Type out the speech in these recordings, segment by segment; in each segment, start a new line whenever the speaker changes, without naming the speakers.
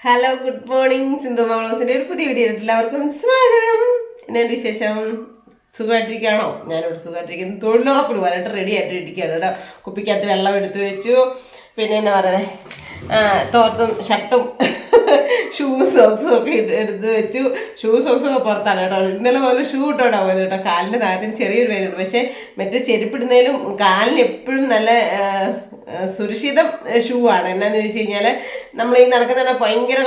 Hello, good morning. Sindhu മൗളോസിന്റെ ഒരു പുതിയ വീഡിയോ എല്ലാവർക്കും സ്വാഗതം. എന്നെ വിശേഷം? സുഖമായിട്ടിരിക്കുകയാണോ? ഞാനിവിടെ സുഖമായിട്ടിരിക്കുന്നു. തൊഴിലുറപ്പിൽ പോകാനായിട്ട് റെഡി ആയിട്ട് ഇരിക്കുകയാണ് കേട്ടോ. കുപ്പിക്കകത്ത് വെള്ളം എടുത്തു വെച്ചു. പിന്നെ എന്നാ പറയുന്നത്, തോർത്തും ഷർട്ടും ഷൂ സോക്സും ഒക്കെ എടുത്ത് വെച്ചു. ഷൂ സോക്സും ഒക്കെ പുറത്താണ് കേട്ടോ. ഇന്നലെ മുതൽ ഷൂ ഇട്ടോടാ പോയത് കേട്ടോ. കാലിൻ്റെ താഴത്തിന് ചെറിയൊരു വേദനയുണ്ട്. പക്ഷേ മറ്റേ ചെരുപ്പിടുന്നതിലും കാലിന് എപ്പോഴും നല്ല സുരക്ഷിതം ഷൂ ആണ്. എന്നാന്ന് ചോദിച്ചു കഴിഞ്ഞാൽ നമ്മൾ ഈ നടക്കുന്ന ഭയങ്കര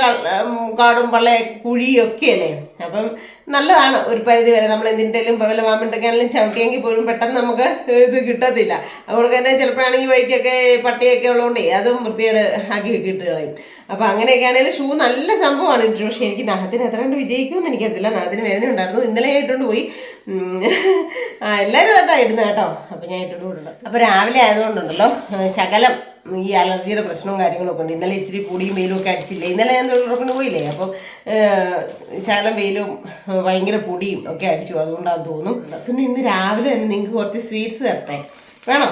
കാടും പള്ള കുഴിയൊക്കെ അല്ലേ. അപ്പം നല്ലതാണ് ഒരു പരിധി വരെ. നമ്മൾ എന്തിൻ്റെലും വല്ല മാമിൻ്റെയൊക്കെ ആണെങ്കിലും ചവിട്ടിയെങ്കിൽ പോലും പെട്ടെന്ന് നമുക്ക് ഇത് കിട്ടത്തില്ല. അതുകൊണ്ട് തന്നെ ചിലപ്പോഴാണെങ്കിൽ വഴിക്കൊക്കെ പട്ടിയൊക്കെ ഉള്ളതുകൊണ്ടേ അതും വൃത്തിയോട് ആക്കി കിട്ടുകളയും. അപ്പോൾ അങ്ങനെയൊക്കെ ആണെങ്കിലും ഷൂ നല്ല സംഭവമാണ് ഇട്ടു. പക്ഷേ എനിക്ക് നഖത്തിന് എത്ര കണ്ട് വിജയിക്കുമെന്ന് എനിക്കറിയില്ല. നഖത്തിന് വേദന ഉണ്ടായിരുന്നു. ഇന്നലെ ഇട്ടുകൊണ്ട് പോയി. എല്ലാവരും അതാ ഇടുന്നത് കേട്ടോ. അപ്പോൾ ഞാൻ ഇട്ടുകൊണ്ട് വിടുന്നു. അപ്പോൾ രാവിലെ ആയതുകൊണ്ടുണ്ടല്ലോ ശകലം ഈ അലർജിയുടെ പ്രശ്നവും കാര്യങ്ങളൊക്കെ ഉണ്ട്. ഇന്നലെ ഇച്ചിരി പൊടിയും വെയിലും ഒക്കെ അടിച്ചില്ലേ. ഇന്നലെ ഞാൻ തൊഴിലുറപ്പിന് പോയില്ലേ. അപ്പം ശകലം വെയിലും ഭയങ്കര പൊടിയും ഒക്കെ അടിച്ചു. അതുകൊണ്ടാന്ന് തോന്നും. പിന്നെ ഇന്ന് രാവിലെ തന്നെ നിങ്ങൾക്ക് കുറച്ച് സ്വീറ്റ്സ് തരട്ടെ. വേണോ?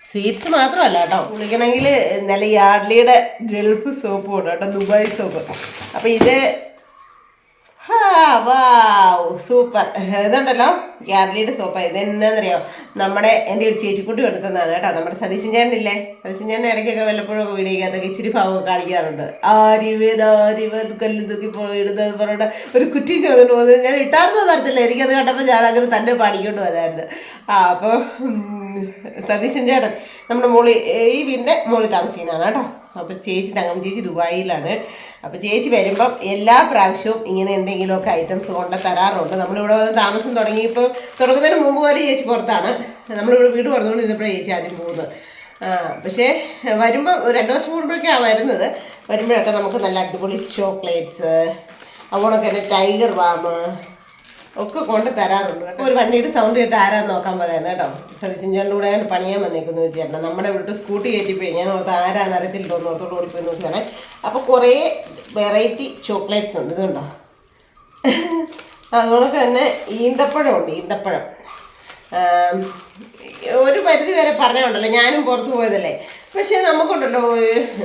സ്വീറ്റ്സ് മാത്രമല്ല കേട്ടോ. കുളിക്കണമെങ്കിൽ നല്ല യാർഡ്ലിയുടെ ഗൾഫ് സോപ്പ് ഉണ്ട് കേട്ടോ, ദുബായ് സോപ്പ്. അപ്പോൾ ഇത് സൂപ്പർ ഇതുണ്ടല്ലോ, യാർഡ്ലിയുടെ സോപ്പാണ്. ഇത് എന്നാന്നറിയോ, എൻ്റെ ഒരു ചേച്ചിക്കുട്ടി എടുത്തതാണ് കേട്ടോ. നമ്മുടെ സതീശൻ ചേട്ടനില്ലേ, സതീശൻ ചേട്ടൻ ഇടയ്ക്കൊക്കെ വല്ലപ്പോഴൊക്കെ വീടിക്കകത്തൊക്കെ ഇച്ചിരി ഭാവമൊക്കെ കാണിക്കാറുണ്ട്. ആരിവൻ കല്ല് തൂക്കി ഇടുന്നത് പറഞ്ഞിട്ട് ഒരു കുറ്റി ചോദിച്ചിട്ട് പോകുന്നത് ഞാൻ ഇട്ടാർന്നോ തരത്തില്ല. എനിക്കത് കണ്ടപ്പോൾ ഞാൻ അങ്ങനെ തന്നെ പാടിക്കൊണ്ട് വരായിരുന്നു. അപ്പോൾ സതീശൻ ചേട്ടൻ നമ്മുടെ ഈ വീടിൻ്റെ മോളിൽ താമസിക്കുന്നതാണ് കേട്ടോ. അപ്പോൾ തങ്കം ചേച്ചി ദുബായിലാണ്. അപ്പോൾ ചേച്ചി വരുമ്പം എല്ലാ പ്രാവശ്യവും ഇങ്ങനെ എന്തെങ്കിലുമൊക്കെ ഐറ്റംസ് കൊണ്ട് തരാറുണ്ട്. നമ്മളിവിടെ വന്ന് താമസം തുടങ്ങിയപ്പോൾ തുടങ്ങുന്നതിന് മുമ്പ് വരെ ചേച്ചി പുറത്താണ്. നമ്മളിവിടെ വീട് പറഞ്ഞുകൊണ്ടിരുന്നപ്പോഴേ ചേച്ചി ആദ്യം പോകുന്നത്. പക്ഷേ വരുമ്പോൾ 2 വർഷം കൂടുമ്പോഴൊക്കെയാണ് വരുന്നത്. വരുമ്പോഴൊക്കെ നമുക്ക് നല്ല അടിപൊളി ചോക്ലേറ്റ്സ്, അതുകൊണ്ടൊക്കെ തന്നെ ടൈഗർ ബാം ഒക്കെ കൊണ്ട് തരാറുണ്ട് കേട്ടോ. ഒരു വണ്ടിയുടെ സൗണ്ട് കേട്ട് ആരാന്ന് നോക്കാൻ പറയാൻ കേട്ടോ. സതീശിൻ്റെ പണിയാൻ വന്നേക്കുന്നു വെച്ചിട്ടുണ്ട്. നമ്മുടെ വീട്ടിൽ സ്കൂട്ടി കയറ്റിപ്പോയി ഞാൻ ഓർത്ത് ആരാന്ന് അറിയത്തില്ലോ, ഓർത്തോട്ട് ഓടിപ്പോയി നോക്കിയാണേ. അപ്പോൾ കുറേ വെറൈറ്റി ചോക്ലേറ്റ്സ് ഉണ്ട്. ഇതുണ്ടോ, അതുകൊണ്ടൊക്കെ തന്നെ ഈന്തപ്പഴമുണ്ട്. ഈന്തപ്പഴം ഒരു പരിധി വരെ പറഞ്ഞുണ്ടല്ലോ, ഞാനും പുറത്ത് പോയതല്ലേ. പക്ഷേ നമുക്കുണ്ടല്ലോ,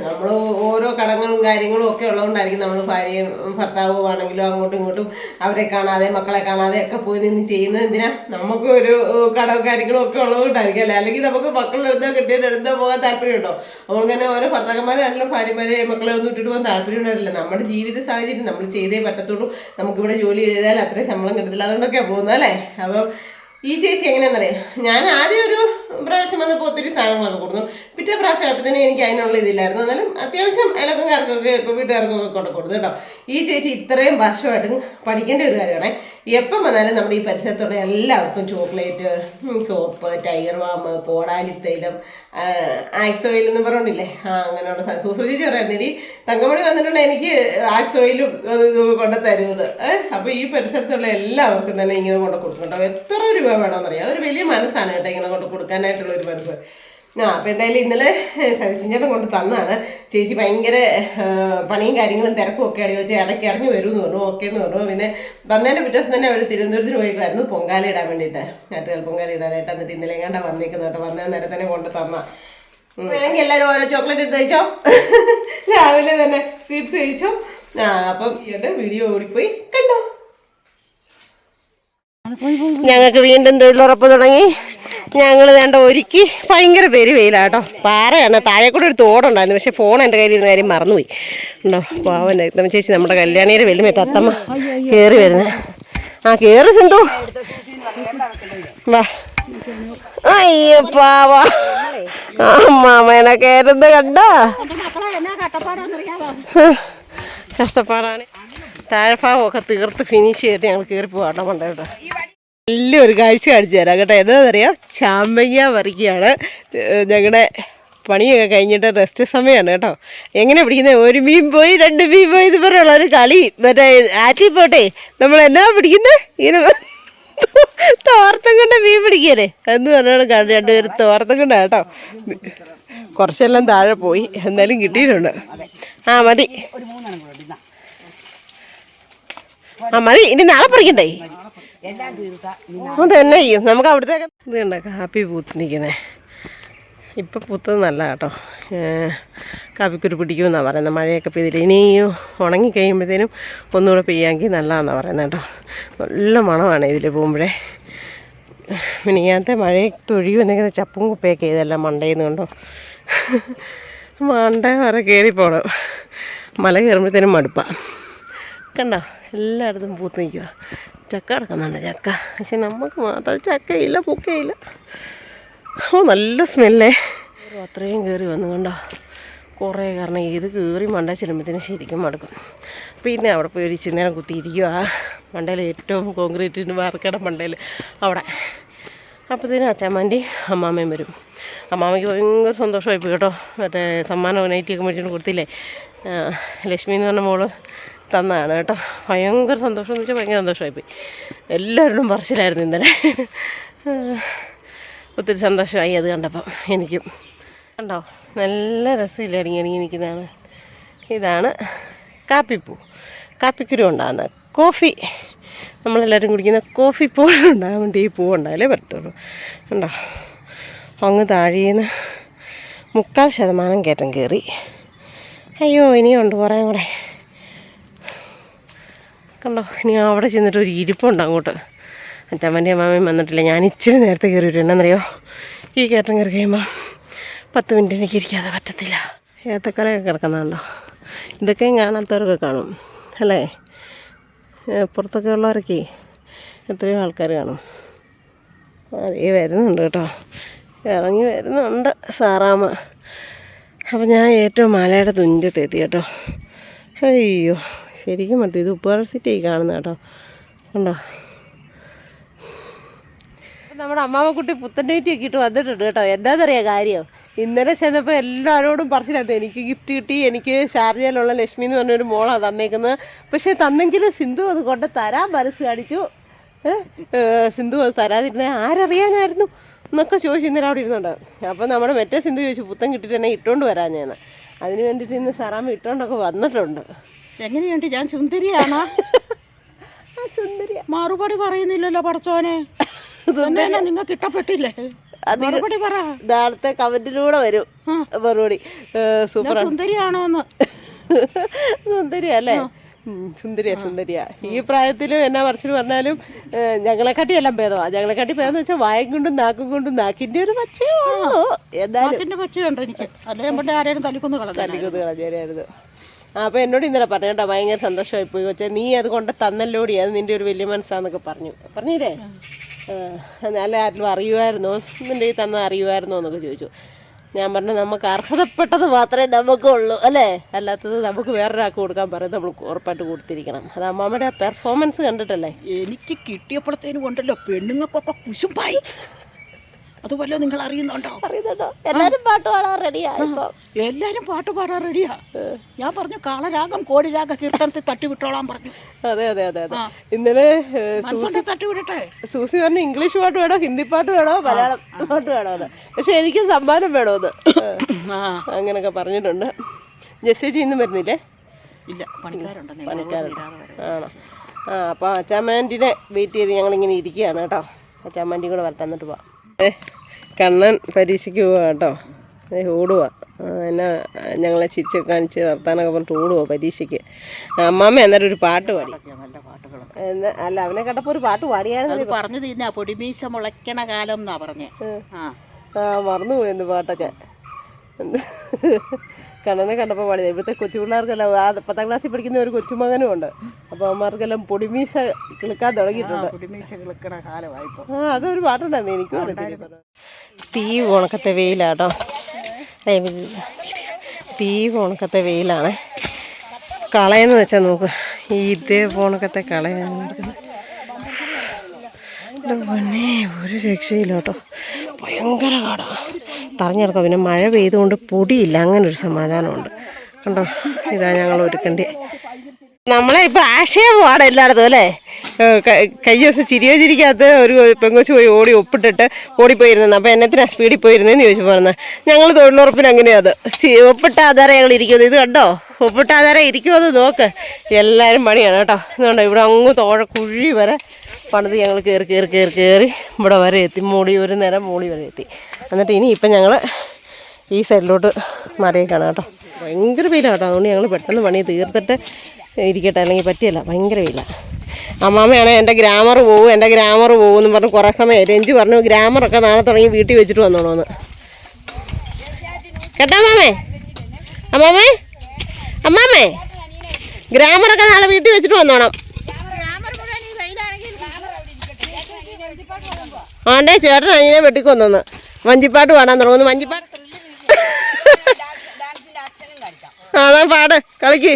നമ്മൾ ഓരോ കടങ്ങളും കാര്യങ്ങളും ഒക്കെ ഉള്ളതുകൊണ്ടായിരിക്കും നമ്മൾ ഭാര്യയും ഭർത്താവും ആണെങ്കിലും അങ്ങോട്ടും ഇങ്ങോട്ടും അവരെ കാണാതെ മക്കളെ കാണാതെ ഒക്കെ പോയി നിന്ന് ചെയ്യുന്നത് എന്തിനാ? നമുക്ക് ഒരു കടവും കാര്യങ്ങളും ഒക്കെ ഉള്ളതുകൊണ്ടായിരിക്കും അല്ലേ. അല്ലെങ്കിൽ നമുക്ക് മക്കളുടെ അടുത്തോ കെട്ടിയുടെ അടുത്തോ പോകാൻ താല്പര്യമുണ്ടോ? നമുക്ക് തന്നെ ഓരോ ഭർത്താക്കന്മാരാണെങ്കിലും ഭാര്യമാരെ മക്കളെ ഒന്നും ഇട്ടിട്ട് പോകാൻ താല്പര്യം ഉണ്ടാവില്ല. നമ്മുടെ ജീവിത സാഹചര്യം നമ്മൾ ചെയ്തേ പറ്റത്തുള്ളൂ. നമുക്കിവിടെ ജോലി ചെയ്താൽ അത്രയും ശമ്പളം കിട്ടത്തില്ല. അതുകൊണ്ടൊക്കെയാണ് പോകുന്നത് അല്ലേ. അപ്പം ഈ ചേച്ചി എങ്ങനെയാണെന്നറിയാം, ഞാൻ ആദ്യം ഒരു പ്രാവശ്യം വന്നപ്പോൾ ഒത്തിരി സാധനങ്ങളൊക്കെ കൊടുത്തു. പിറ്റേ പ്രാവശ്യം ആയപ്പോഴത്തേനും എനിക്ക് അതിനുള്ള ഇതില്ലായിരുന്നു. എന്നാലും അത്യാവശ്യം അയൽവക്കക്കാർക്കൊക്കെ വീട്ടുകാർക്കൊക്കെ കൊണ്ട് കൊടുത്തു കേട്ടോ. ഈ ചേച്ചി ഇത്രയും വർഷമായിട്ടും പഠിക്കേണ്ട ഒരു കാര്യമാണ്. എപ്പം വന്നാലും നമ്മുടെ ഈ പരിസരത്തുള്ള എല്ലാവർക്കും ചോക്ലേറ്റ്, സോപ്പ്, ടൈഗർ ബാം, കോടാലിത്തൈലം, ആക്സ് ഓയിൽ എന്ന് പറഞ്ഞോണ്ടില്ലേ, അങ്ങനെയുള്ള സൂസർ ചേച്ചി പറയായിരുന്നു, ഇനി തങ്കമണി വന്നിട്ടുണ്ട് എനിക്ക് ആക്സ് ഓയിലും അത് ഇതൊക്കെ കൊണ്ട് തരുന്നത്. അപ്പോൾ ഈ പരിസരത്തുള്ള എല്ലാവർക്കും തന്നെ ഇങ്ങനെ കൊണ്ട് കൊടുക്കും കേട്ടോ. എത്ര രൂപ വേണമെന്നറിയാം. അതൊരു വലിയ മനസ്സാണ് കേട്ടോ ഇങ്ങനെ കൊണ്ട് കൊടുക്കാനായിട്ടുള്ളൊരു മനസ്സ്. അപ്പോൾ എന്തായാലും ഇന്നലെ സതീശൻ ചേട്ടൻ കൊണ്ട് തന്നാണ്. ചേച്ചി ഭയങ്കര പണിയും കാര്യങ്ങളും തിരക്കും ഒക്കെ അടി വെച്ച് ഇടയ്ക്ക് ഇറങ്ങി വരുമെന്ന് പറഞ്ഞു. ഓക്കെ എന്ന് പറഞ്ഞു. പിന്നെ വന്നതിൻ്റെ പിറ്റേ ദിവസം തന്നെ അവർ തിരുവനന്തപുരത്തിന് പോയിക്കുമായിരുന്നു പൊങ്കാല ഇടാൻ വേണ്ടിയിട്ട്, ഞാറ്റുകാൽ പൊങ്കാല ഇടാനായിട്ട്. എന്നിട്ട് ഇന്നലെ എങ്ങാണ്ടാണ് വന്നേക്കുന്നത് കേട്ടോ. വന്ന നേരം തന്നെ കൊണ്ട് തന്ന. വേണമെങ്കിൽ എല്ലാവരും ഓരോ ചോക്ലേറ്റ് എടുത്ത് കഴിച്ചോ, രാവിലെ തന്നെ സ്വീറ്റ്സ് കഴിച്ചോ. അപ്പം എൻ്റെ വീഡിയോ ഓടിപ്പോയി കണ്ടോ. ഞങ്ങൾക്ക് വീണ്ടും തൊഴിലുറപ്പ് തുടങ്ങി. ഞങ്ങൾ വേണ്ട ഒരുക്കി. ഭയങ്കര വെയിലാട്ടോ. പാറയാണ്. താഴെ കൂടെ ഒരു തോടുണ്ടായിരുന്നു. പക്ഷെ ഫോൺ എൻ്റെ കയ്യിൽ ഇരുന്ന കാര്യം മറന്നുപോയി ഉണ്ടോ. പാവൻ്റെ തത്തമ്മ ചേച്ചി നമ്മുടെ കല്യാണിയുടെ വെല്ലുമേ തത്തമ്മ കയറി വരുന്നത്. കയറി സിന്ധു വാ. അയ്യോ പാവ അമ്മാമേനെ കയറുന്നത് കണ്ട കഷ്ടപ്പാടാണ്. താഴെഭാഗമൊക്കെ തീർത്ത് ഫിനിഷ് ചെയ്തിട്ട് ഞങ്ങൾ കയറി പോകാട്ടോ. കൊണ്ടേട്ടോ വലിയൊരു കാഴ്ച കാണിച്ചു തരാം കേട്ടോ. എന്താണെന്നറിയാം, ചാമ്പങ്ങ പറിക്കുകയാണ്. ഞങ്ങളുടെ പണിയൊക്കെ കഴിഞ്ഞിട്ട് റെസ്റ്റ് സമയമാണ് കേട്ടോ. എങ്ങനെ പിടിക്കുന്നത്? 1 മീൻ പോയി 2 മീൻ പോയി ഇത് പറയുള്ള ഒരു കളി. മറ്റേ ആറ്റിൽ പോട്ടെ നമ്മൾ എന്നാ പിടിക്കുന്നത്, ഇങ്ങനെ തോർത്തം കൊണ്ട് മീൻ പിടിക്കല്ലേ എന്ന് പറഞ്ഞാൽ 2 പേര് തോർത്തം കൊണ്ടാണ് കേട്ടോ. കുറച്ചെല്ലാം താഴെ പോയി, എന്നാലും കിട്ടിയിട്ടുണ്ട്. മതി മതി. ഇനി നാളെ പറിക്കണ്ടേ? അത് തന്നെ ചെയ്യും നമുക്ക് അവിടുത്തെ. ഇത് കണ്ട കാപ്പി പൂത്ത് നിൽക്കുന്നേ. ഇപ്പം പൂത്തത് നല്ല കേട്ടോ. കാപ്പിക്കുരു പിടിക്കുമെന്നാണ് പറയുന്നത്. മഴയൊക്കെ പെയ്തില്ല. ഇനിയും ഉണങ്ങി കഴിയുമ്പോഴത്തേനും ഒന്നുകൂടെ പെയ്യാമെങ്കിൽ നല്ലതാണെന്നാണ് പറയുന്നത് കേട്ടോ. നല്ല മണമാണ് ഇതിൽ പോകുമ്പോഴേ. മിനിങ്ങാത്ത മഴയൊക്കെ ഒഴിയും എന്തെങ്കിലും ചപ്പും കുപ്പയൊക്കെ ഇതെല്ലാം മണ്ടയിൽ കണ്ടോ. മണ്ട വരെ കയറിപ്പോണം. മല കയറുമ്പോഴത്തേനും മടുപ്പാണ്. കണ്ടോ എല്ലായിടത്തും പൂത്ത് നിൽക്കുക. ചക്ക കിടക്കുന്നുണ്ട് ചക്ക. പക്ഷെ നമുക്ക് മാത്രം ചക്കയില്ല, പൂക്കയില്ല. നല്ല സ്മെല്ലേ. അത്രയും കയറി വന്നു കണ്ടോ കുറേ. കാരണം ഇത് കയറി മണ്ട ചെല്ലുമ്പോഴത്തേനും ശരിക്കും മടുക്കും. പിന്നെ അവിടെ പോയി ഒരു ഇച്ചിരി കുത്തിയിരിക്കുക. മണ്ടയിൽ ഏറ്റവും കോൺക്രീറ്റിന് വാർക്കട മണ്ടയിൽ അവിടെ. അപ്പോഴത്തേനും അച്ചാമ്മൻ്റെയും അമ്മാമ്മയും വരും. അമ്മാമ്മയ്ക്ക് ഭയങ്കര സന്തോഷമായി പോയി കേട്ടോ. മറ്റേ സമ്മാനം നൈറ്റിയൊക്കെ മേടിച്ചുകൊണ്ട് കൊടുത്തില്ലേ, ലക്ഷ്മി എന്ന് പറഞ്ഞ മോള് തന്നതാണ് കേട്ടോ. ഭയങ്കര സന്തോഷം എന്ന് വെച്ചാൽ ഭയങ്കര സന്തോഷമായിപ്പോയി. എല്ലാവരോടും പറച്ചിലായിരുന്നു ഇന്നലെ. ഒത്തിരി സന്തോഷമായി അത് കണ്ടപ്പം എനിക്കും. കണ്ടോ നല്ല രസമില്ല അടങ്ങി നിൽക്കുന്നതാണ്. ഇതാണ് കാപ്പിപ്പൂ. കാപ്പിക്കുരു ഉണ്ടാകുന്ന കോഫി, നമ്മളെല്ലാവരും കുടിക്കുന്ന കോഫി പൂ ഉണ്ടാകാൻ വേണ്ടി ഈ പൂ ഉണ്ടായാലേ പറ്റത്തുള്ളൂ. ഉണ്ടോ അങ്ങ് താഴേന്ന് 3/4% കയറ്റം കയറി. അയ്യോ ഇനിയുണ്ട് കുറേ കൂടെ. കണ്ടോ ഇനി അവിടെ ചെന്നിട്ട് ഒരു ഇരിപ്പുണ്ട് അങ്ങോട്ട്. അച്ഛമ്മൻ്റെ അമ്മാമ്മയും വന്നിട്ടില്ല. ഞാൻ ഇച്ചിരി നേരത്തെ കയറി വരും. എന്നറിയോ, ഈ കയറ്റം കയറി കഴിയുമ്പോൾ 10 മിനിറ്റ് എനിക്ക് ഇരിക്കാതെ പറ്റത്തില്ല. ഏത്തക്കടയൊക്കെ കിടക്കുന്നുണ്ടോ. ഇതൊക്കെയും കാണാത്തവരൊക്കെ കാണും അല്ലേ. പുറത്തൊക്കെ ഉള്ളവരൊക്കെ എത്രയോ ആൾക്കാർ കാണും. അതേ വരുന്നുണ്ട് കേട്ടോ, ഇറങ്ങി വരുന്നുണ്ട് സാറാമ്മ. അപ്പം ഞാൻ ഏറ്റവും മലയുടെ തുഞ്ചത്തെത്തി കേട്ടോ. അയ്യോ ശരിക്കും മതി. ഇത് ഉപ്പുപാറ സിറ്റിയായി കാണുന്ന കേട്ടോ. കണ്ടോ നമ്മുടെ അമ്മാമ്മക്കുട്ടി പുത്തൻ നൈറ്റിയൊക്കെ ഇട്ട് വന്നിട്ടുണ്ട് കേട്ടോ. എന്താണെന്നറിയാം കാര്യം, ഇന്നലെ ചെന്നപ്പോൾ എല്ലാവരോടും പറച്ചില്ലാത്ത എനിക്ക് ഗിഫ്റ്റ് കിട്ടി, എനിക്ക് ഷാർജയിലുള്ള ലക്ഷ്മി എന്ന് പറഞ്ഞൊരു മോളാണ് തന്നേക്കുന്നത്. പക്ഷേ തന്നെങ്കിലും സിന്ധു അത് കൊണ്ട് തരാൻ മനസ്സ് കാണിച്ചു. സിന്ധു അത് തരാതിരുന്ന ആരറിയാനായിരുന്നു എന്നൊക്കെ ചോദിച്ചു ഇന്നലെ അവിടെ ഇരുന്നുണ്ട്. അപ്പോൾ നമ്മുടെ മറ്റേ സിന്ധു ചോദിച്ചു പുത്തൻ കിട്ടിയിട്ട് എന്നെ ഇട്ടുകൊണ്ട് വരാൻ. ഞാൻ അതിന് വേണ്ടിയിട്ട് ഇന്ന് സാറാമ്മ ഇട്ടുകൊണ്ടൊക്കെ വന്നിട്ടുണ്ട്.
എങ്ങനെയുണ്ട് ഞാൻ സുന്ദരിയാണോ?
സുന്ദരിയാ,
മറുപടി പറയുന്നില്ലല്ലോ പടച്ചോനെ. നിങ്ങൾക്ക് ഇഷ്ടപ്പെട്ടില്ലേ? മറുപടി പറ.
നാളത്തെ കമന്റിലൂടെ വരും മറുപടി. സൂപ്പർ
സുന്ദരിയാണോ എന്ന്.
സുന്ദരിയല്ലേ? സുന്ദരിയാ. ഈ പ്രായത്തിലും എന്നാ പറച്ചിൽ പറഞ്ഞാലും ഞങ്ങളെക്കാട്ടി എല്ലാം ഭേദമാണ്. ഞങ്ങളെക്കാട്ടി ഭേദം എന്ന് വെച്ചാൽ വായും കൊണ്ടും നാക്കും കൊണ്ടും നാക്കിന്റെ ഒരു പച്ചയേ ഉള്ളൂ.
എന്തായാലും പച്ച കണ്ടോ എനിക്ക്. അല്ലെങ്കിൽ ആരെയും തല്ലിക്കൊന്ന്
കളഞ്ഞായിരുന്നു. അപ്പോൾ എന്നോട് ഇന്നലെ പറഞ്ഞു കേട്ടോ, ഭയങ്കര സന്തോഷമായി പോയി കൊച്ചേ, നീ അത് കൊണ്ട് തന്നല്ലോടി, അത് നിൻ്റെ ഒരു വലിയ മനസ്സാന്നൊക്കെ പറഞ്ഞില്ലേ. നല്ല ആരെങ്കിലും അറിയുമായിരുന്നോ, നിൻ്റെ ഈ തന്ന അറിയുമായിരുന്നോ എന്നൊക്കെ ചോദിച്ചു. ഞാൻ പറഞ്ഞു നമുക്ക് അർഹതപ്പെട്ടത് മാത്രമേ നമുക്കുള്ളൂ അല്ലേ, അല്ലാത്തത് നമുക്ക് വേറൊരാൾക്ക് കൊടുക്കാൻ പറയും നമ്മൾ ഉറപ്പായിട്ട് കൊടുത്തിരിക്കണം. അത് അമ്മാമ്മയുടെ പെർഫോമൻസ് കണ്ടിട്ടല്ലേ.
എനിക്ക് കിട്ടിയപ്പോഴത്തേനും കൊണ്ടല്ലോ പെണ്ണുങ്ങൾക്കൊക്കെ കുശുമ്പായി. അതുപോലെ നിങ്ങൾ അറിയുന്നുണ്ടോ?
എല്ലാരും പാട്ട് പാടാൻ റെഡിയാ.
എല്ലാരും പാട്ട് പാടാൻ റെഡിയാ. ഞാൻ പറഞ്ഞു കാളരാഗം കോടിരാഗ കീർത്തനത്തിൽ തട്ടിവിട്ടോളാൻ പറഞ്ഞു.
അതെ ഇന്നലെ
തട്ടിവിടട്ടെ.
സൂസി പറഞ്ഞു ഇംഗ്ലീഷ് പാട്ട് വേണോ, ഹിന്ദി പാട്ട് വേണോ, മലയാളം പാട്ട് വേണോ എന്ന്. പക്ഷെ എനിക്ക് സമ്മാനം വേണോന്ന് അങ്ങനൊക്കെ പറഞ്ഞിട്ടുണ്ട്. ജെസ്സി ഇന്നും വരുന്നില്ലേ?
ഇല്ല,
പണിക്കാരൻ ആണോ? അപ്പോൾ അച്ചാമ്മേൻ്റെ വെയിറ്റ് ചെയ്ത് ഞങ്ങളിങ്ങനെ ഇരിക്കുകയാണ് കേട്ടോ. അച്ചാമ്മേൻ്റെയും കൂടെ വരട്ടെ, എന്നിട്ട് പോവാം. കണ്ണൻ പരീക്ഷയ്ക്ക് പോവാ കേട്ടോ. ഓടുക എന്നാ ഞങ്ങളെ ചിരിച്ചൊക്കെ കാണിച്ച് വർത്താനൊക്കെ പറഞ്ഞിട്ട് ഓടുക പരീക്ഷയ്ക്ക്. അമ്മാമ്മ അന്നേരം ഒരു പാട്ട് പാടി. അല്ല അവനെ കണ്ടപ്പോൾ ഒരു പാട്ട് പാടിയായിരുന്നു.
പറഞ്ഞത് ഇന്നാ പൊടിമീശ മുളയ്ക്കണ കാലം എന്നാ പറഞ്ഞേ.
മറന്നുപോയെന്ന് പാട്ടൊക്കെ. കണ്ണനെ കണ്ടപ്പോൾ പാടിയത്. ഇവിടുത്തെ കൊച്ചു പിള്ളേർക്കെല്ലാം 10ാം ക്ലാസ്സിൽ പഠിക്കുന്ന ഒരു കൊച്ചുമകനും ഉണ്ട്. അപ്പോൾ അവന്മാർക്കെല്ലാം പൊടിമീശ കിളുക്കാൻ തുടങ്ങിയിട്ടുണ്ട്. അതൊരു പാട്ടുണ്ടായിരുന്നു, എനിക്കും. തീ ഉണക്കത്തെ വെയിലാട്ടോ. തീ ഉണക്കത്തെ വെയിലാണ്. കളയെന്ന് വെച്ചാൽ നോക്ക്, ഇതേ ഉണക്കത്തെ കളയാണ്. പിന്നെ ഒരു രക്ഷയില്ല കേട്ടോ, ഭയങ്കര കാടാണ്. തറഞ്ഞെടുക്കാം. പിന്നെ മഴ പെയ്തുകൊണ്ട് പൊടിയില്ല, അങ്ങനൊരു സമാധാനമുണ്ട്. കണ്ടോ, ഇതാ ഞങ്ങൾ ഒരുക്കണ്ടേ. നമ്മളെ ഇപ്പം ആശയം പാടാം എല്ലായിടത്തും അല്ലേ. കഴിഞ്ഞ ദിവസം ചിരിക്കകത്ത് ഒരു പെങ്കൊച്ച് പോയി ഓടി ഒപ്പിട്ടിട്ട് ഓടിപ്പോയിരുന്നു. അപ്പോൾ എന്നത്തിനാണ് സ്പീഡിൽ പോയിരുന്നതെന്ന് ചോദിച്ചു പറഞ്ഞത്. ഞങ്ങൾ തൊഴിലുറപ്പിന് അങ്ങനെയാണ്, ഒപ്പിട്ട ആധാരം ഞങ്ങൾ ഇരിക്കുന്നത്. ഇത് കണ്ടോ, ഒപ്പിട്ട ആധാരം ഇരിക്കുമെന്ന് നോക്ക്. എല്ലാവരും പണിയാണ് കേട്ടോ. ഇതുകൊണ്ടോ ഇവിടെ അങ്ങ് കുഴി വരെ പണിത് ഞങ്ങൾ കയറി ഇവിടെ വരെ എത്തി. ഒരു നേരം മൂളി വരെ എത്തി. എന്നിട്ട് ഇനിയിപ്പം ഞങ്ങൾ ഈ സൈഡിലോട്ട് മാറിയേക്കാണ് കേട്ടോ. ഭയങ്കര വെയിലാണ് കേട്ടോ. അതുകൊണ്ട് ഞങ്ങൾ പെട്ടെന്ന് പണി തീർത്തിട്ട് ഇരിക്കട്ടെ, അല്ലെങ്കിൽ പറ്റിയല്ല, ഭയങ്കര വെയിലാണ്. അമ്മാമ്മയാണെ എൻ്റെ ഗ്രാമർ പോകും എന്ന് പറഞ്ഞ് കുറേ സമയം രഞ്ജി പറഞ്ഞു ഗ്രാമറൊക്കെ നാളെ തുടങ്ങി വീട്ടിൽ വെച്ചിട്ട് വന്നോളൂന്ന്. കേട്ടോ അമ്മാമ്മേ ഗ്രാമറൊക്കെ നാളെ വീട്ടിൽ വെച്ചിട്ട് വന്നോണം. ആണ്ടേ ചേട്ടൻ അനിയനെ വെട്ടിക്കൊന്നു വഞ്ചിപ്പാട്ട് പാടാൻ തുടങ്ങുന്നു. വഞ്ചിപ്പാട്ട് അതാ പാട് കളിക്ക്.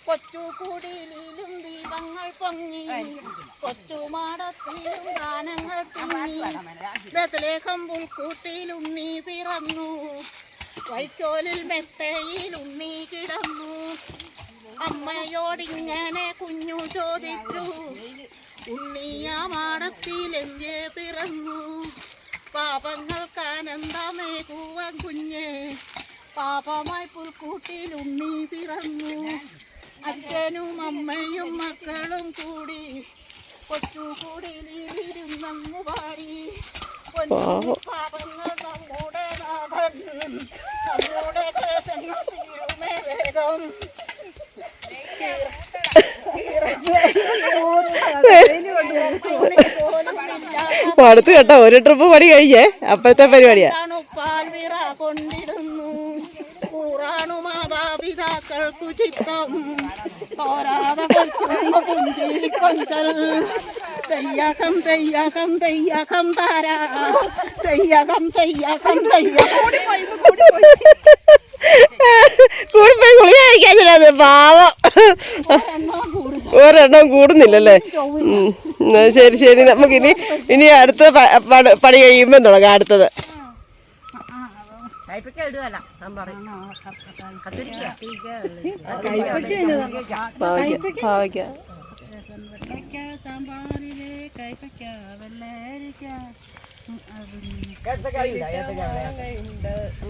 കൊച്ചുകുടിലും ദീപങ്ങൾ പൊങ്ങി, കൊച്ചുമാടത്തിലും ഗാനങ്ങൾ പൊങ്ങി, ബത്ലേഹം പുൽക്കൂട്ടിൽ ഉണ്ണി പിറന്നു, വൈക്കോലിൽ മെത്തയിൽ ഉണ്ണി കിടന്നു. അമ്മയോടിങ്ങനെ കുഞ്ഞു ചോദിച്ചു, ഉണ്ണിയ മാടത്തിൽ എங்கே പിറന്നു? പാപങ്ങൾക്കാനന്ദമേകുവാൻ കുഞ്ഞേ, പാപമായി പുൽക്കൂട്ടിൽ ഉണ്ണി പിറന്നു. അച്ഛനും അമ്മയും മക്കളും കൂടി കൊച്ചുകൂടിലിരുന്നങ്ങു പാടി, പാപങ്ങൾ നമ്മുടെ നാഥൻ, നമ്മുടെ ദേശങ്ങൾ തീരുമേ വേഗം.
അടുത്ത് കേട്ടോ, ഒരു ട്രിപ്പ് പണി കഴിഞ്ഞേ അപ്പോഴത്തെ പരിപാടിയാ.
പാൽവിറ കൊണ്ടിടുന്നു കൂറാണു മാതാപിതാക്കൾക്കു ചിത്തം, തോരാതെ കൊഞ്ചൽ തെയ്യാകം തെയ്യാകം തെയ്യാകം താരാ തെയ്യാകം തെയ്യാകം
കൂടിപ്പോയി ഗുളിക കഴിക്കാതിരുന്നത് പാവം. ഒരെണ്ണം കൂടുന്നില്ലല്ലേ? ശരി ശരി, നമുക്കിനി അടുത്ത പണി കഴിയുമ്പോൾ തുടങ്ങാം. അടുത്തത്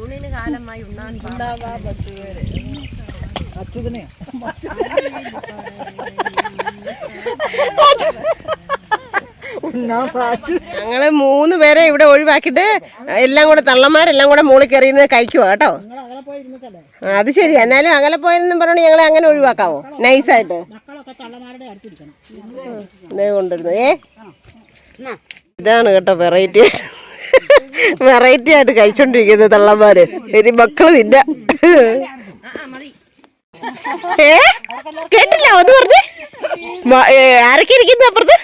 ഊണിന് കാലമായി ഉണ്ടാവാൻ പറ്റുവരെ
ഞങ്ങള് 3 പേരെ ഇവിടെ ഒഴിവാക്കിയിട്ട് എല്ലാം കൂടെ തള്ളന്മാരെല്ലാം കൂടെ മുകളിൽ കയറിയുന്നത് കഴിക്കുക കേട്ടോ. അത് ശരി, എന്നാലും അകലെ പോയെന്നും പറഞ്ഞു ഞങ്ങളെ അങ്ങനെ ഒഴിവാക്കാവോ നൈസായിട്ട്? ഇതേ കൊണ്ടിരുന്നു. ഇതാണ് കേട്ടോ വെറൈറ്റി ആയിട്ട് കഴിച്ചോണ്ടിരിക്കുന്നത് തള്ളന്മാര്. ഇനി മക്കള് തിന്ന. കേട്ടില്ല ഒന്ന് പറഞ്ഞേ? ആരൊക്കെ ഇരിക്കുന്നു അപ്പുറത്ത്?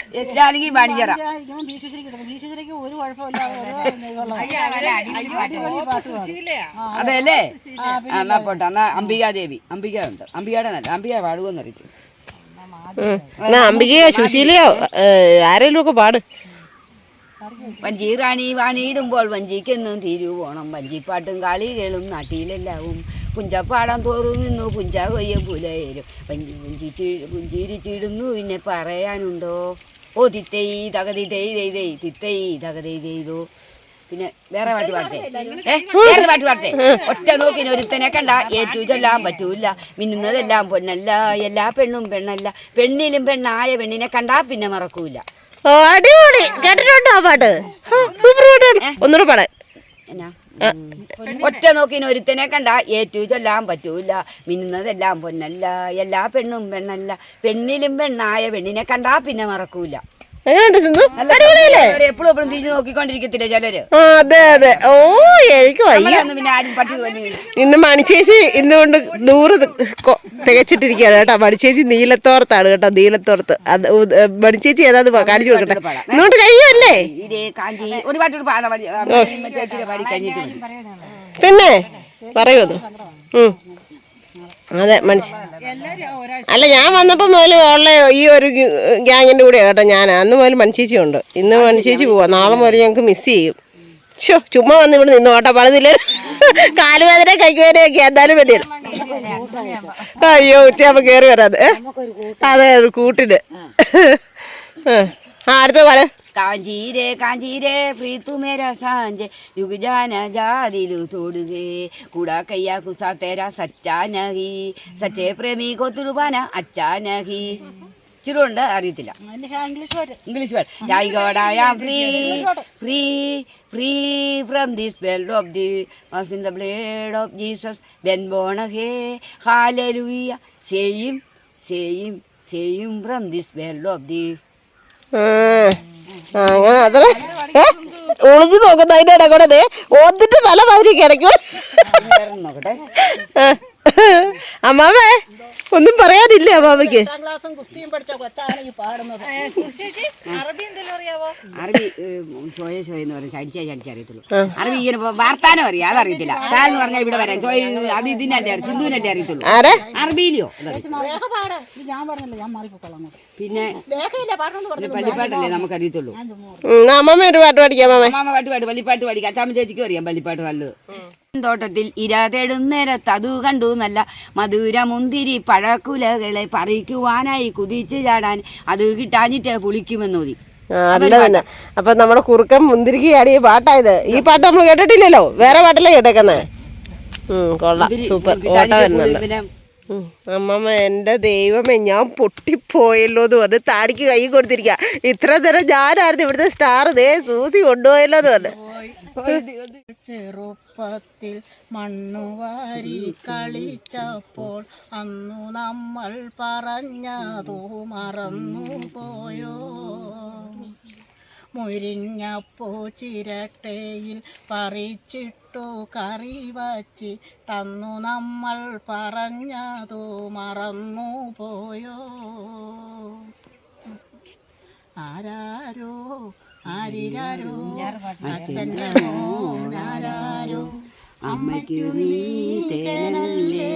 അതെല്ലേ? എന്നാ പോട്ടെ. എന്നാ അംബികാദേവി, അംബിക ഉണ്ട്. അംബികയുടെ നല്ല അംബിക പാടുവെന്നറിയിക്കും.
അംബികയോ സുശീലയോ ആരെങ്കിലും ഒക്കെ പാട്.
വഞ്ചിറാണി വാണിയിടുമ്പോൾ വഞ്ചിക്കെന്നും തിരുവോണം, വഞ്ചിപ്പാട്ടും കളികളും നാട്ടിലെല്ലാവും, പുഞ്ചപ്പാടം തോറും നിന്നു പുഞ്ച കൊയ്യ പുലയരും, പുഞ്ചിരിച്ചിടുന്നു പിന്നെ പറയാനുണ്ടോ? ഓ തിത്തൈ തകതി തെയ്തൈ തിത്തൈ തകതി തെയ്തോ. പിന്നെ വേറെ പാട്ട് പാടട്ടെ? വേറെ പാട്ട് പാടട്ടെ? ഒറ്റ നോക്കിന് ഒരുത്തനെ കണ്ട ഏറ്റു ചൊല്ലാൻ പറ്റൂല, മിന്നുന്നതെല്ലാം പൊന്നല്ല, എല്ലാ പെണ്ണും പെണ്ണല്ല, പെണ്ണിലും പെണ്ണായ പെണ്ണിനെ കണ്ടാ പിന്നെ മറക്കൂല.
അടിപൊളി, കേട്ടിട്ടുണ്ടോ ആ പാട്ട്? സൂപ്പർ പാട്ടാണ്, ഒന്നുകൂടെ പാടാൻ.
ഒറ്റ നോക്കിന് ഒരുത്തനെ കണ്ട ഏറ്റു ചൊല്ലാൻ പറ്റൂല, മിന്നുന്നതെല്ലാം പൊന്നല്ല, എല്ലാ പെണ്ണും പെണ്ണല്ല, പെണ്ണിലും പെണ്ണായ പെണ്ണിനെ കണ്ടാ പിന്നെ മറക്കൂല. എപ്പോഴും എപ്പോഴും തിരിഞ്ഞു നോക്കിക്കൊണ്ടിരിക്കത്തില്ല ചിലര്.
അതെ അതെ. ഓ എനിക്ക്
പിന്നെ ആരും പട്ടി
ഇന്ന് മണിച്ചേച്ചി ഇന്നുകൊണ്ട് 100 തികച്ചിട്ടിരിക്കുകയാണ് കേട്ടോ. മണിച്ചേച്ചി നീലത്തോർത്താണ് കേട്ടോ, നീലത്തോർത്ത്. അത് മണിച്ചേച്ചി ഏതാന്ന് കാണിച്ചു കൊടുക്കട്ടെ. ഇന്നുകൊണ്ട് കഴിയുമല്ലേ?
ഒരു പാട്ട് പാടി കഴിഞ്ഞിട്ട്
പിന്നെ പറയുമത്. അതെ അല്ല, ഞാൻ വന്നപ്പോൾ മുതൽ ഉള്ള ഈ ഒരു ഗ്യാങ്ങിൻ്റെ കൂടെയാണ് കേട്ടോ ഞാൻ. അന്ന് മുതൽ മനുഷ്യേച്ചി ഉണ്ട്. ഇന്ന് മനുഷ്യേച്ചി പോവാം, നാളെ മുതൽ ഞങ്ങൾക്ക് മിസ് ചെയ്യും. ചുമ്മാ വന്ന് ഇവിടെ നിന്നു കേട്ടോ. പണിതില്ല, കാലുവേദന കൈവേദനയൊക്കെ എന്തായാലും വേണ്ടി വരും. അയ്യോ ഉച്ചയാകുമ്പോൾ കയറി വരാത്. അതെ, ഒരു കൂട്ടിന്. അടുത്ത പറ.
കാഞ്ചീരെ കാഞ്ചീരെ പ്രീതു മേര സാഞ്ചെ जुग जाना जा दिलु तोड़ गे कूड़ा कैया कुसा तेरा सच्चा नहीं सच्चे प्रेमी को तुरुबाना अच्छा नहीं ചിറുണ്ട് അറിയത്തില്ല English word I God I am free free free from this world of the was in the blood of Jesus been born hey hallelujah same same same from this world of the
അങ്ങനെ അത്ര ഒളിഞ്ഞു നോക്കുന്ന അതിന്റെ ഇട കൂടെ ഒന്നിട്ട് തല മാതിരി കിടക്കും.
നോക്കട്ടെ
അമ്മാവേ ഒന്നും പറയാനില്ല അമ്മാവയ്ക്ക്.
ക്ലാസ്സും കുസ്തിയും പഠിച്ച കൊച്ചാണ് ഈ പാടുന്നത്.
അറബി ഷോയെ ഷോ എന്ന് പറഞ്ഞാൽ ചടിച്ചറിയത്തുള്ളൂ. അറബി ഇങ്ങനെ വാർത്താനം അറിയാം, അതറിയത്തില്ല. എന്ന് പറഞ്ഞാൽ ഇവിടെ വരാം ചോയ അത് ഇതിനല്ലേ സിന്ധുവിനല്ലേ അറിയത്തുള്ളൂ. അറബിയിലോ
ഞാൻ പറഞ്ഞില്ല, ഞാൻ മാറിപ്പോളാം.
പിന്നെ പള്ളിപ്പാട്ടല്ലേ നമുക്കറിയത്തുള്ളൂ.
അമ്മമ്മ ഒരു പാട്ട് പഠിക്കാം.
അമ്മാമ പാട്ട് വള്ളിപ്പാട്ട് പഠിക്കാം. അച്ചാമ്മ ചേച്ചിക്കും അറിയാം വള്ളിപ്പാട്ട് നല്ലത്. തോട്ടത്തിൽ ഇര തേടുന്നേരത്ത് അതു കണ്ടു നല്ല മധുര മുന്തിരി പഴക്കുലകളെ പറിക്കുവാനായി കുതിച്ചു ചാടാൻ അത് കിട്ടാഞ്ഞിട്ട് പുളിക്കുമെന്നോതി.
അല്ല തന്നെ അപ്പൊ നമ്മുടെ കുറുക്കൻ മുന്തിരിക്ക് ചാടിയ പാട്ടായത്. ഈ പാട്ട് നമ്മൾ കേട്ടിട്ടില്ലല്ലോ, വേറെ പാട്ടല്ലേ കേട്ടേക്കുന്നേ. കൊള്ളാം, സൂപ്പർ. ഓട്ടം വരുന്നുണ്ട്. അമ്മമ്മ എൻ്റെ ദൈവമേ ഞാൻ പൊട്ടിപ്പോയല്ലോ എന്ന് പറഞ്ഞ് താടിക്ക് കൈ കൊടുത്തിരിക്കുക. ഇത്ര നേരം ഞാനായിരുന്നു ഇവിടുത്തെ സ്റ്റാർ, സൂസി കൊണ്ടുപോയല്ലോ എന്ന് പറഞ്ഞു.
ചെറുപ്പത്തിൽ മണ്ണുവാരി കളിച്ചപ്പോൾ അന്നു നമ്മൾ പറഞ്ഞതു മറന്നു പോയോ? മുരിഞ്ഞപ്പോ ചിരട്ടയിൽ പറിച്ചിട്ടു കറി വച്ച് തന്നു നമ്മൾ പറഞ്ഞതു മറന്നു പോയോ? ആരാരോ ആരിരാരോ അച്ഛൻ്റെ മോനാരോ അമ്മയ്ക്കു നീ തേനല്ലേ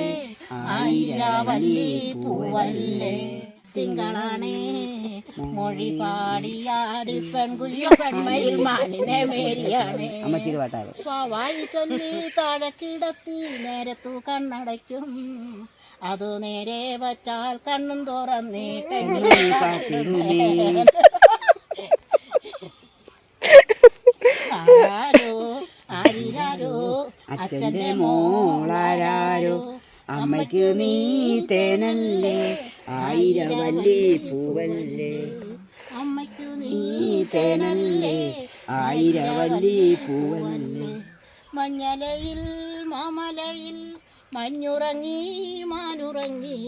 ആയിരവല്ലി പൂവല്ലേ തിങ്കളാണേ മൊഴി പാടിയാടി പെൺകുയ്യോ പെൺമയിൽ മാനിനെ മേരിയാണേ വായി ചൊല്ലി താഴക്കിടത്തി നേരത്തു കണ്ണടയ്ക്കും അതു നേരെ വച്ചാൽ കണ്ണും തുറന്നേട്ടെ. ആരാരോ ആരിരാരോ അച്ഛൻ്റെ മോളാരോ
അമ്മയ്ക്ക് നീ തേനല്ലേ ആയിരവല്ലി പൂവല്ലേ.
അമ്മയ്ക്കു നീ
തേനല്ലേ ആയിരവല്ലി പൂവല്ലേ.
മഞ്ഞലയിൽ മാമലയിൽ മഞ്ഞുറങ്ങി മാനുറങ്ങി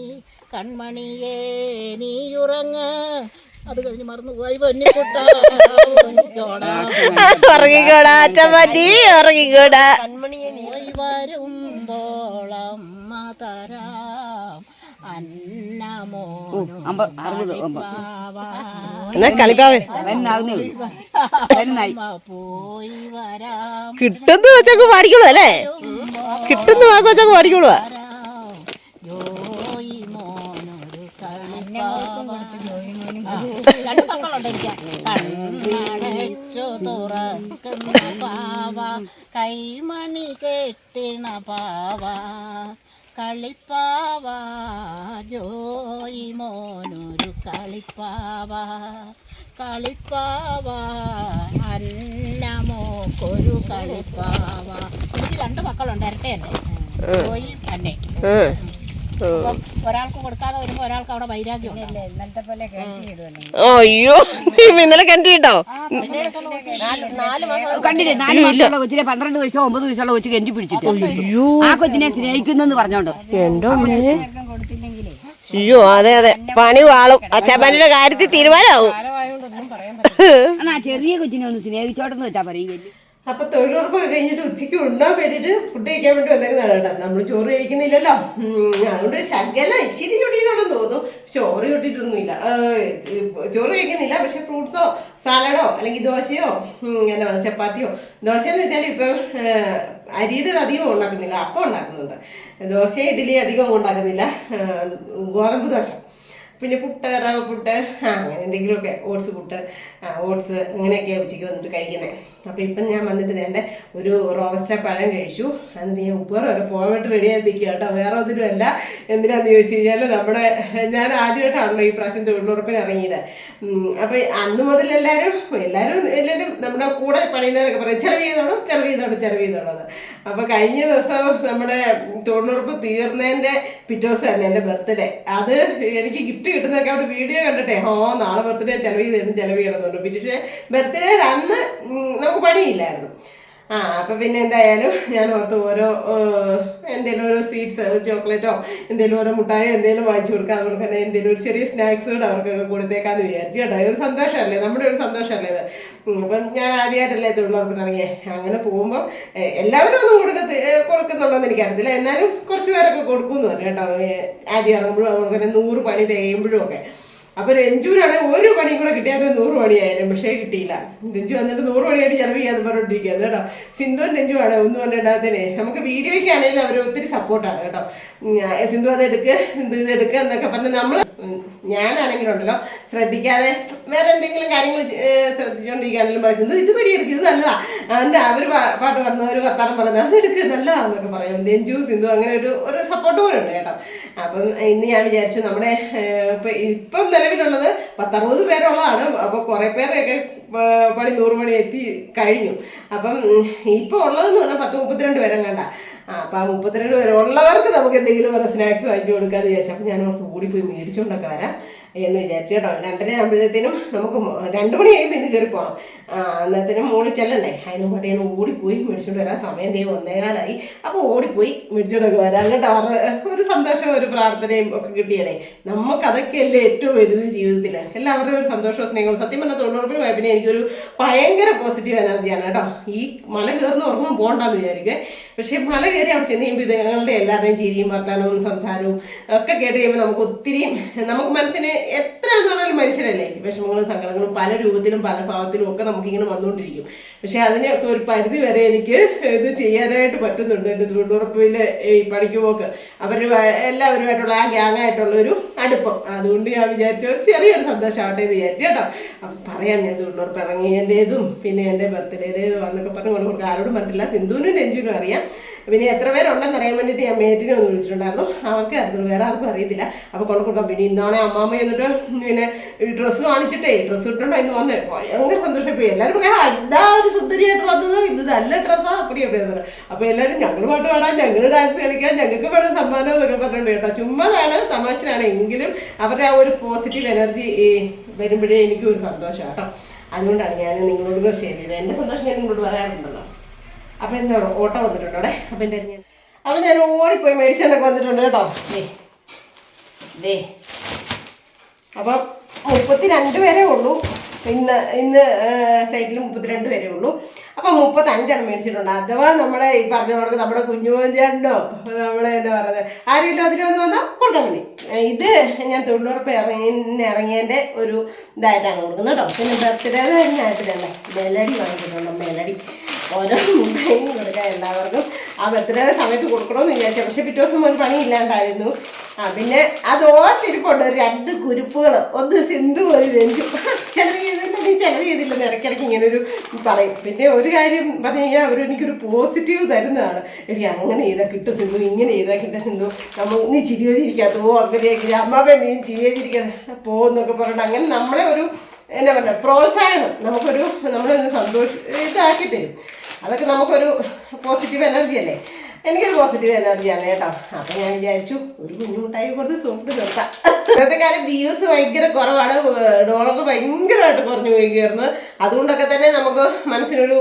കൺമണിയേ നീയുറങ്ങ്. അത് കഴിഞ്ഞ് മറന്നുപോയി പൊന്നിക്കുട്ടാ
ഉറങ്ങിക്കോടാ അച്ഛമ്മ ഉറങ്ങിക്കോടാ.
പോയി വരുമ്പോളമ്മ തരാം അന്നമോ
കളിപ്പാവേ
പോയി വരാം.
കിട്ടുന്ന വെച്ചൊക്കെ പാടിക്കോളൂ അല്ലേ, കിട്ടുന്ന വാക്ക് വെച്ചൊക്കെ പാടിക്കോളൂ.
ജോയി മോനൊരു കണ്ണടച്ചു തുറക്കുന്ന പാവ കൈമണി കെട്ടിണ പാവ കളിപ്പാവ ജോയി മോനൊരു കളിപ്പാവ കളിപ്പാവ അന്നമോക്കൊരു കളിപ്പാവ. എനിക്ക് 2 മക്കളുണ്ട്, ഇരട്ടയല്ലേ, ജോയി തന്നെ. ഒരാൾക്ക് കൊടുക്കാതെ വരുമ്പോ ഒരാൾക്ക് അവിടെ വൈരാഗ്യം. ഇന്നലത്തെ പോലെ
അയ്യോ ഇന്നലെ കണ്ടിട്ടോ
കണ്ടില്ലേ? 4 മാസമുള്ള കൊച്ചിനെ 12 വയസ്സോ 9 വയസ്സുള്ള കൊച്ചു കെഞ്ചി പിടിച്ചിട്ട് ആ കൊച്ചിനെ സ്നേഹിക്കുന്നു പറഞ്ഞോണ്ട്.
അയ്യോ അതെ അതെ, പണി വാളും. അച്ഛാപ്പന്റെ കാര്യത്തിൽ തീരുമാനമാവും.
ചെറിയ കൊച്ചിനെ ഒന്ന് സ്നേഹിച്ചോട്ടെന്ന് വെച്ചാ പറയും.
അപ്പൊ തൊഴിലുറപ്പൊക്കെ കഴിഞ്ഞിട്ട് ഉച്ചയ്ക്ക് ഉണ്ണാൻ വേണ്ടിയിട്ട് ഫുഡ് കഴിക്കാൻ വേണ്ടി വന്നേക്കുന്നതാണ് കേട്ടോ. നമ്മൾ ചോറ് കഴിക്കുന്നില്ലല്ലോ, അതുകൊണ്ട് ശകല ഇച്ചിരി ചൊട്ടിയിട്ടുണ്ടെന്ന് തോന്നുന്നു. ചോറ് ചൊട്ടിയിട്ടൊന്നുമില്ല, ചോറ് കഴിക്കുന്നില്ല. പക്ഷെ ഫ്രൂട്ട്സോ സാലഡോ അല്ലെങ്കിൽ ദോശയോ എന്നാ ചപ്പാത്തിയോ. ദോശ എന്ന് വെച്ചാൽ ഇപ്പം അരിയുടെ അധികം ഉണ്ടാക്കുന്നില്ല, അപ്പം ഉണ്ടാക്കുന്നുണ്ട്. ദോശ ഇഡ്ഡലി അധികം ഉണ്ടാക്കുന്നില്ല, ഗോതമ്പ് ദോശ. പിന്നെ പുട്ട്, റവ പുട്ട്, അങ്ങനെ എന്തെങ്കിലുമൊക്കെ, ഓട്സ് പുട്ട്, ഓട്സ്, അങ്ങനെയൊക്കെ ഉച്ചയ്ക്ക് വന്നിട്ട് കഴിക്കുന്നത്. അപ്പോൾ ഇപ്പം ഞാൻ വന്നിട്ട് എൻ്റെ ഒരു റോസ്റ്റ പഴം കഴിച്ചു. എന്നിട്ട് ഞാൻ ഉപ്പുകറി വരെ പോകാനായിട്ട് റെഡി ആയിരിക്കുക കേട്ടോ. വേറെ ഒന്നിനുമല്ല. എന്തിനാന്ന് ചോദിച്ചു കഴിഞ്ഞാൽ ഞാൻ ആദ്യമായിട്ടാണല്ലോ ഈ പ്രാവശ്യം തൊഴിലുറപ്പിന് ഇറങ്ങിയത്. അപ്പോൾ അന്ന് മുതൽ എല്ലാവരും നമ്മുടെ കൂടെ പണിയുന്നവരൊക്കെ പറയും ചെലവ് ചെയ്തോണം. അപ്പോൾ കഴിഞ്ഞ ദിവസം നമ്മുടെ തൊഴിലുറപ്പ് തീർന്നതിൻ്റെ പിറ്റേ ദിവസമായിരുന്നു എൻ്റെ ബർത്ത്ഡേ. അത് എനിക്ക് ഗിഫ്റ്റ് കിട്ടുന്നതൊക്കെ അവിടെ വീഡിയോ കണ്ടിട്ടേ നാളെ ബർത്ത്ഡേ ചെലവ് ചെയ്യണമെന്നുണ്ട്. പക്ഷേ ബർത്ത്ഡേയുടെ അന്ന് നമുക്ക് പണിയില്ലായിരുന്നു. അപ്പം പിന്നെ എന്തായാലും ഞാൻ ഓർത്ത് എന്തെങ്കിലും ഒരു സ്വീറ്റ്സ്, ചോക്ലേറ്റോ എന്തെങ്കിലും ഓരോ മുട്ടായോ എന്തെങ്കിലും വാങ്ങിച്ചു കൊടുക്കാം. അതുകൊണ്ട് തന്നെ എന്തെങ്കിലും ഒരു ചെറിയ സ്നാക്സ് കൂടെ അവർക്കൊക്കെ കൊടുത്തേക്കാന്ന് വിചാരിച്ചു കേട്ടോ. ഒരു സന്തോഷമല്ലേ, നമ്മുടെ ഒരു സന്തോഷമല്ലേ ഇത്. അപ്പം ഞാൻ ആദ്യമായിട്ടല്ലേ തൊഴിലുറപ്പിന് ഇറങ്ങിയേ. അങ്ങനെ പോകുമ്പോൾ എല്ലാവരും ഒന്നും കൊടുക്കുന്നുണ്ടോയെന്ന് എനിക്കറിയത്തില്ല. എന്നാലും കുറച്ച് പേരൊക്കെ കൊടുക്കുമെന്ന് പറഞ്ഞു കേട്ടോ. ആദ്യം ഇറങ്ങുമ്പോഴും അതുകൊണ്ട് തന്നെ 100 പണി തികയുമ്പോഴും ഒക്കെ. അപ്പോൾ രഞ്ജുവിനാണെങ്കിൽ ഒരു പണിയും കൂടെ കിട്ടിയാൽ 100 പണിയായാലും, പക്ഷേ കിട്ടിയില്ല. രഞ്ജു വന്നിട്ട് 100 പണിയായിട്ട് ചിലവ് ചെയ്യാന്ന് പറഞ്ഞിട്ടിരിക്കുകയാണ് കേട്ടോ. സിന്ധുവും രഞ്ജുവാണ് ഒന്നും പറഞ്ഞിടാത്തതിനെ. നമുക്ക് വീഡിയോയ്ക്കാണെങ്കിലും അവർ ഒത്തിരി സപ്പോർട്ടാണ് കേട്ടോ. സിന്ധു ഇത് എടുക്കുക എന്നൊക്കെ പറഞ്ഞ് ഞാനാണെങ്കിലുണ്ടല്ലോ ശ്രദ്ധിക്കാതെ വേറെ എന്തെങ്കിലും കാര്യങ്ങൾ ശ്രദ്ധിച്ചുകൊണ്ടിരിക്കുകയാണെങ്കിലും പറയും, സിന്ധു ഇത് പിടിയെടുക്കുക, ഇത് നല്ലതാ. അതിൻ്റെ അവർ പാട്ട് പാടുന്ന ഒരു വർത്താനം പറയുന്നത് അത് എടുക്കുക നല്ലതാണെന്നൊക്കെ പറയും. രഞ്ജു സിന്ധു അങ്ങനെ ഒരു സപ്പോർട്ട് പോലെ ഉണ്ട് കേട്ടോ. അപ്പം ഇന്ന് ഞാൻ വിചാരിച്ചു നമ്മുടെ ഇപ്പം നിലവിലുള്ളത് 10-60 പേരുള്ളതാണ്. അപ്പോൾ കുറേ പേരൊക്കെ പണി 100 പണി എത്തി കഴിഞ്ഞു. അപ്പം ഇപ്പോൾ ഉള്ളതെന്ന് പറഞ്ഞാൽ 10-32 പേരും കണ്ട. അപ്പം ആ 32 പേരുള്ളവർക്ക് നമുക്ക് എന്തെങ്കിലും വേറെ സ്നാക്സ് വാങ്ങിച്ചു കൊടുക്കാമെന്ന് വിചാരിച്ചു. അപ്പം ഞാൻ ഓർത്ത് ഓടിപ്പോയി മേടിച്ചുകൊണ്ടൊക്കെ വരാം എന്ന് വിചാരിച്ചു കേട്ടോ. 2:30 ആകുമ്പോഴത്തേനും നമുക്ക് 2 മണി കഴിയുമ്പോൾ ഇന്ന് കയറി പോകണം. അന്നത്തേനും മോളിൽ ചെല്ലണ്ടേ. അതിന് മുമ്പ് ഞാൻ ഓടിപ്പോയി മേടിച്ചുകൊണ്ട് വരാൻ. സമയം 1:15 അപ്പോൾ ഓടിപ്പോയി മേടിച്ചുകൊണ്ടൊക്കെ വരാം കേട്ടോ. ഒരു സന്തോഷവും ഒരു പ്രാർത്ഥനയും ഒക്കെ കിട്ടിയല്ലേ. നമുക്കതൊക്കെയല്ലേ ഏറ്റവും വലുത് ജീവിതത്തിൽ. എല്ലാവരുടെയും ഒരു സന്തോഷവും സ്നേഹവും. സത്യം പറഞ്ഞാൽ തൊഴിലുറപ്പിന് പോയ പിന്നെ എനിക്കൊരു ഭയങ്കര പോസിറ്റീവ് എനർജിയാണ് കേട്ടോ. ഈ മല കയറുന്ന ഓർമ്മ പോകണ്ടെന്ന് വിചാരിക്കുക. പക്ഷേ മല കയറി അവിടെ ചെന്ന് കഴിയുമ്പോൾ ഇതുങ്ങളുടെ എല്ലാവരുടെയും ചിരിയും വർത്തമാനവും സംസാരവും ഒക്കെ കേട്ട് കഴിയുമ്പോൾ നമുക്ക് മനസ്സിന് എത്രയാണെന്ന് പറഞ്ഞാലും മനുഷ്യരല്ലേ. വിഷമങ്ങളും സങ്കടങ്ങളും പല രൂപത്തിലും പല ഭാവത്തിലും ഒക്കെ നമുക്കിങ്ങനെ വന്നുകൊണ്ടിരിക്കും. പക്ഷെ അതിനെയൊക്കെ ഒരു പരിധി വരെ എനിക്ക് ഇത് ചെയ്യാനായിട്ട് പറ്റുന്നുണ്ട്. എൻ്റെ തൊഴിലുറപ്പിലെ ഈ പണിക്ക് പോക്ക് എല്ലാവരുമായിട്ടുള്ള ആ ഗ്യാങ്ങായിട്ടുള്ളൊരു അടുപ്പം. അതുകൊണ്ട് ഞാൻ വിചാരിച്ചു ചെറിയൊരു സന്തോഷമാവട്ടെ എന്ന് വിചാരിച്ചു കേട്ടോ. അപ്പം പറയാം, ഞാൻ തൊഴിലുറപ്പ് ഇറങ്ങിയതിൻ്റെതും പിന്നെ എൻ്റെ ബർത്ത്ഡേയുടേതും എന്നൊക്കെ പറഞ്ഞു കൊടുക്കുക. ആരോടും പറഞ്ഞില്ല. സിന്ധുവിനും രഞ്ജുവിനും അറിയാം. പിന്നെ എത്ര പേരുണ്ടെന്ന് അറിയാൻ വേണ്ടിയിട്ട് ഞാൻ മേറ്റിനെ ഒന്ന് വിളിച്ചിട്ടുണ്ടായിരുന്നു. അവർക്ക് അറിയത്തുള്ളൂ, വേറെ ആർക്കും അറിയത്തില്ല. അപ്പോൾ കൊണ്ട് കൊടുക്കാം. പിന്നെ ഇന്നാണെ അമ്മാമ്മ എന്നിട്ട് പിന്നെ ഡ്രസ്സ് കാണിച്ചിട്ടേ ഡ്രസ്സ് ഇട്ടുണ്ടോ ഇന്ന് വന്നേ ഭയങ്കര സന്തോഷമായി. എല്ലാവരും പറയാം ഇതാ ഒരു സുന്ദരിയായിട്ട് വന്നത്, ഇത് നല്ല ഡ്രസ്സാ അപ്പടി പറഞ്ഞു. അപ്പോൾ എല്ലാവരും ഞങ്ങൾ പാട്ട് പാടാം, ഞങ്ങൾ ഡാൻസ് കളിക്കാം, ഞങ്ങൾക്ക് വേണം സമ്മാനം എന്നൊക്കെ പറഞ്ഞിട്ടുണ്ട് കേട്ടോ. ചുമ്മാതാണ്, തമാശനാണ്. എങ്കിലും അവരുടെ ആ ഒരു പോസിറ്റീവ് എനർജി വരുമ്പോഴേ എനിക്കും ഒരു സന്തോഷം കേട്ടോ. അതുകൊണ്ടാണ് ഞാൻ നിങ്ങളോട് കൂടെ ഷെയർ ചെയ്തത്. എൻ്റെ സന്തോഷം ഞാൻ നിങ്ങളോട് പറയാറുണ്ടല്ലോ. അപ്പം എന്താണ് ഓട്ടോ വന്നിട്ടുണ്ട് അവിടെ. അപ്പം ഞാൻ ഓടിപ്പോയി മേടിച്ചുകൊണ്ടൊക്കെ വന്നിട്ടുണ്ട് കേട്ടോ. അപ്പം 32 പേരേ ഉള്ളൂ. ഇന്ന് സൈറ്റിൽ 32 പേരേ ഉള്ളൂ. അപ്പം 35 മേടിച്ചിട്ടുണ്ട്. അഥവാ നമ്മുടെ ഈ പറഞ്ഞവർക്ക് നമ്മുടെ കുഞ്ഞുമോഞ്ചേട്ടനോ നമ്മുടെ എന്താ പറയുന്നത് ആരെങ്കിലും അതിലൊന്ന് വന്നാൽ കൊടുക്കാൻ വേണ്ടി ഇത് ഞാൻ തൊഴിലുറപ്പ് ഇറങ്ങിയതിൻ്റെ ഒരു ഇതായിട്ടാണ് കൊടുക്കുന്നത് കേട്ടോ. പിന്നെ ബർത്ത്ഡേനായിട്ട് തന്നെ മെലഡി വാങ്ങിച്ചിട്ടുണ്ട്. മെലഡി ഓരോ മുട്ടായും കൊടുക്കാൻ എല്ലാവർക്കും. ആ ബർത്ത്ഡേയുടെ സമയത്ത് കൊടുക്കണമെന്ന് വിചാരിച്ചു. പക്ഷെ പിറ്റേ ദിവസം ഒരു പണി ഇല്ലാണ്ടായിരുന്നു. പിന്നെ അത് ഓർത്തിരിപ്പുണ്ട് 2 കുരുപ്പുകൾ. ഒന്ന് സിന്ധു, ഒരു രഞ്ജു. ചെലവ് ചെയ്തില്ലെന്ന് ഇടയ്ക്കിടയ്ക്ക് ഇങ്ങനൊരു പറയും. പിന്നെ ഒരു കാര്യം പറഞ്ഞു കഴിഞ്ഞാൽ എനിക്കൊരു പോസിറ്റീവ് തരുന്നതാണ്. എടി അങ്ങനെ ചെയ്താൽ കിട്ടും സിന്ധു, ഇങ്ങനെ ചെയ്താൽ കിട്ടും സിന്ധു, നീ ചിരിയോചിരിക്കാത്ത അങ്ങനെയൊക്കെ അമ്മാവേ നീ ചിരിയോചിരിക്കാതെ പോകുന്നൊക്കെ പറഞ്ഞിട്ട് അങ്ങനെ നമ്മളെ ഒരു എന്താ പറയുക പ്രോത്സാഹനം നമ്മളൊന്ന് ഇതാക്കി തരും. അതൊക്കെ നമുക്കൊരു പോസിറ്റീവ് എനർജി അല്ലേ. എനിക്കൊരു പോസിറ്റീവ് എനർജിയാണ് കേട്ടോ. അപ്പം ഞാൻ വിചാരിച്ചു ഒരു കുഞ്ഞുമുട്ടായി കൊടുത്ത് സൂപ്പിട്ട് നിർത്താം. ഇന്നത്തെ കാലം വ്യൂസ് ഭയങ്കര കുറവാണ്. ഡോളർ ഭയങ്കരമായിട്ട് കുറഞ്ഞു പോയി കയറുന്നത്. അതുകൊണ്ടൊക്കെ തന്നെ നമുക്ക് മനസ്സിനൊരു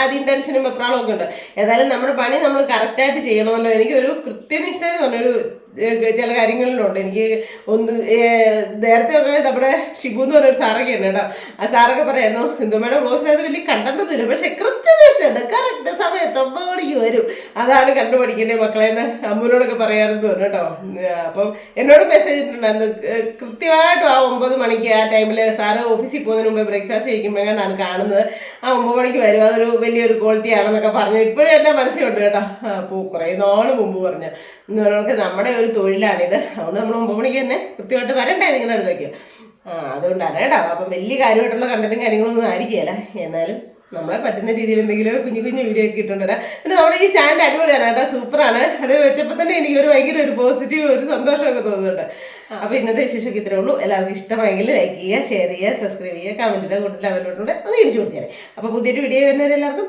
ആദ്യം ടെൻഷനും വെപ്രാളമൊക്കെ ഉണ്ട്. ഏതായാലും നമ്മുടെ പണി നമ്മൾ കറക്റ്റായിട്ട് ചെയ്യണമല്ലോ. എനിക്കൊരു കൃത്യനിഷ്ഠ എന്ന് പറഞ്ഞൊരു ചില കാര്യങ്ങളിലുണ്ട്. എനിക്ക് നേരത്തെ ഒക്കെ നമ്മുടെ ഷിബു എന്ന് പറഞ്ഞൊരു സാറൊക്കെ ഉണ്ട് കേട്ടോ. ആ സാറൊക്കെ പറയായിരുന്നു സിന്ധുമ്മയുടെ ബ്ലോസിനകത്ത് വലിയ കണ്ടൊന്നുമില്ല, പക്ഷെ കൃത്യനിഷ്ഠയുണ്ട്. കറക്റ്റ് സമയത്ത് 9 മണിക്ക് വരും. അതാണ് കണ്ടുപഠിക്കേണ്ടത് മക്കളെന്ന് അമ്മൂനോടൊക്കെ പറയാറുണ്ട് കേട്ടോ. അപ്പം എന്നോട് മെസ്സേജ് ഇട്ടിട്ടുണ്ടായിരുന്നു കൃത്യമായിട്ടും ആ 9 മണിക്ക് ആ ടൈമിൽ സാറ് ഓഫീസിൽ പോകുന്നതിന് മുമ്പ് ബ്രേക്ക്ഫാസ്റ്റ് കഴിക്കുമ്പോഴാണ് കാണുന്നത്. ആ 9 മണിക്ക് വരും. അതൊരു വലിയൊരു ക്വാളിറ്റി ആണെന്നൊക്കെ പറഞ്ഞു ഇപ്പോഴും എൻ്റെ മനസ്സിലുണ്ട് കേട്ടോ. അപ്പോൾ കുറേ നാൾ മുമ്പ് പറഞ്ഞു നമുക്ക് നമ്മുടെ ഒരു തൊഴിലാണിത്. അതുകൊണ്ട് നമ്മൾ 9 മണിക്ക് തന്നെ കൃത്യമായിട്ട് വരണ്ടേ നിങ്ങളുടെ അടുത്തേക്ക്. അതുകൊണ്ടാണ് കേട്ടോ. അപ്പം വലിയ കാര്യമായിട്ടുള്ള കണ്ടന്റും കാര്യങ്ങളൊന്നും ആയിരിക്കുകയില്ല. എന്നാലും നമ്മളെ പറ്റുന്ന രീതിയിൽ എന്തെങ്കിലും കുഞ്ഞു കുഞ്ഞു വീഡിയോ ഒക്കെ ഇട്ടുകൊണ്ടുവരാം. പിന്നെ നമ്മുടെ ഈ സ്റ്റാൻഡ് അടിപൊളിയാണ് കേട്ടോ, സൂപ്പറാണ്. അത് വെച്ചപ്പോൾ തന്നെ എനിക്ക് ഭയങ്കര ഒരു പോസിറ്റീവ് ഒരു സന്തോഷമൊക്കെ തോന്നുന്നുണ്ട്. അപ്പോൾ ഇന്നത്തെ വിശേഷമൊക്കെ ഇത്രേ ഉള്ളൂ. എല്ലാവർക്കും ഇഷ്ടമായെങ്കിൽ ലൈക്ക് ചെയ്യുക, ഷെയർ ചെയ്യുക, സബ്സ്ക്രൈബ് ചെയ്യുക, കമൻറ്റിൻ്റെ കൂട്ടത്തിൽ അവരിലോട്ടുണ്ട് ഒന്ന് ഇടിച്ചു കൊടുത്തേരെ. അപ്പോൾ പുതിയൊരു വീഡിയോ വരുന്നവരെ എല്ലാവർക്കും